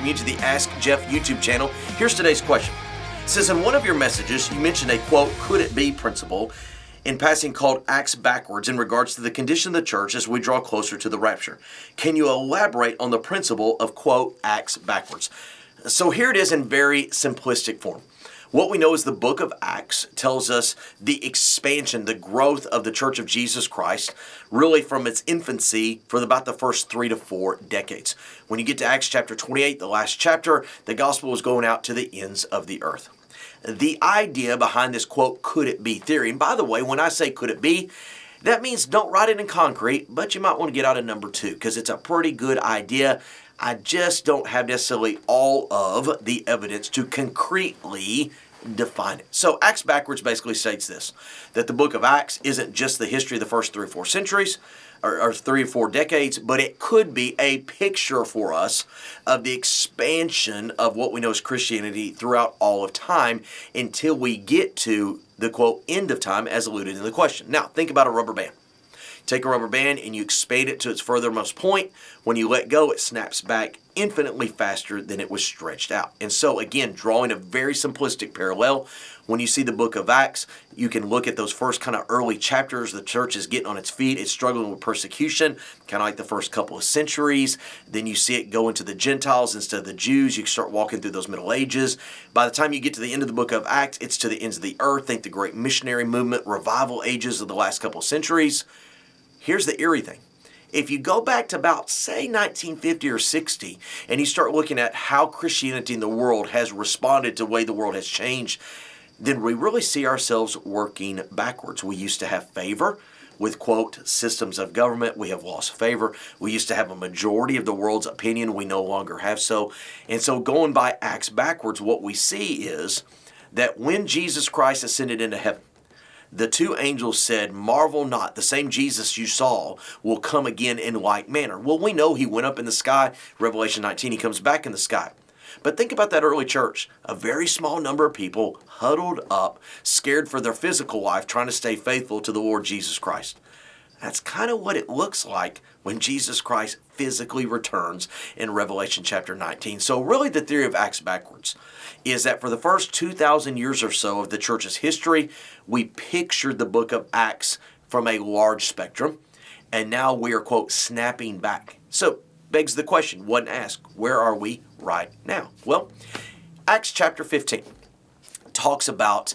welcome you to the Ask Jeff YouTube channel. Here's today's question. It says, in one of your messages, you mentioned a, quote, could it be principle in passing called Acts backwards in regards to the condition of the church as we draw closer to the rapture. Can you elaborate on the principle of, quote, Acts backwards? So here it is in very simplistic form. What we know is the book of Acts tells us the expansion, the growth of the Church of Jesus Christ, really from its infancy for about the first 3 to 4 decades. When you get to Acts chapter 28, the last chapter, the gospel is going out to the ends of the earth. The idea behind this, quote, could it be theory, and by the way, when I say could it be, that means don't write it in concrete, but you might want to get out a number 2 because it's a pretty good idea. I just don't have necessarily all of the evidence to concretely define it. So Acts backwards basically states this, that the book of Acts isn't just the history of the first 3 or 4 centuries, or 3 or 4 decades, but it could be a picture for us of the expansion of what we know as Christianity throughout all of time until we get to the, quote, end of time as alluded in the question. Now, think about a rubber band. Take a rubber band and you expand it to its furthermost point. When you let go, it snaps back infinitely faster than it was stretched out. And so again, drawing a very simplistic parallel, when you see the book of Acts, you can look at those first kind of early chapters. The church is getting on its feet. It's struggling with persecution, kind of like the first couple of centuries. Then you see it go into the Gentiles instead of the Jews. You start walking through those Middle Ages. By the time you get to the end of the book of Acts, it's to the ends of the earth. Think the great missionary movement, revival ages of the last couple of centuries. Here's the eerie thing. If you go back to about, say, 1950 or 60, and you start looking at how Christianity in the world has responded to the way the world has changed, then we really see ourselves working backwards. We used to have favor with, quote, systems of government. We have lost favor. We used to have a majority of the world's opinion. We no longer have so. And so going by Acts backwards, what we see is that when Jesus Christ ascended into heaven, the 2 angels said, marvel not, the same Jesus you saw will come again in like manner. Well, we know he went up in the sky. Revelation 19, he comes back in the sky. But think about that early church. A very small number of people huddled up, scared for their physical life, trying to stay faithful to the Lord Jesus Christ. That's kind of what it looks like when Jesus Christ physically returns in Revelation chapter 19. So really the theory of Acts backwards is that for the first 2,000 years or so of the church's history, we pictured the book of Acts from a large spectrum, and now we are, quote, snapping back. So begs the question, one asks, where are we right now? Well, Acts chapter 15 talks about,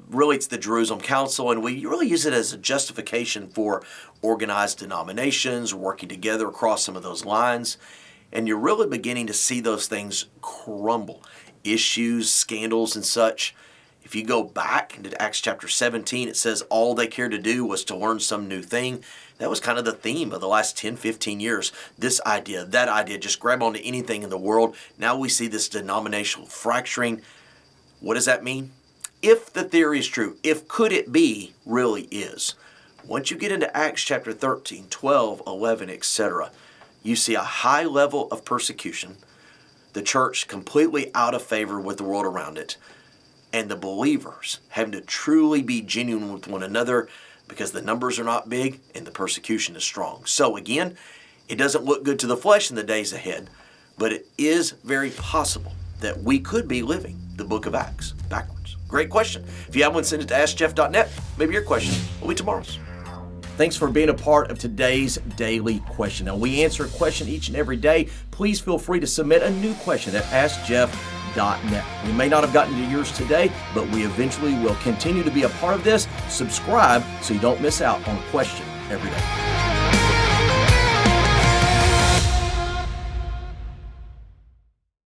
really it's the Jerusalem Council, and we really use it as a justification for organized denominations working together across some of those lines. And you're really beginning to see those things crumble. Issues, scandals, and such. If you go back into Acts chapter 17, it says all they cared to do was to learn some new thing. That was kind of the theme of the last 10, 15 years. This idea, that idea, just grab onto anything in the world. Now we see this denominational fracturing. What does that mean? If the theory is true, if could it be really is, once you get into Acts chapter 13, 12, 11, etc., you see a high level of persecution, the church completely out of favor with the world around it, and the believers having to truly be genuine with one another because the numbers are not big and the persecution is strong. So again, it doesn't look good to the flesh in the days ahead, but it is very possible that we could be living the book of Acts backwards. Great question. If you have one, send it to askjeff.net. Maybe your question will be tomorrow's. Thanks for being a part of today's daily question. Now, we answer a question each and every day. Please feel free to submit a new question at askjeff.net. We may not have gotten to yours today, but we eventually will continue to be a part of this. Subscribe so you don't miss out on a question every day.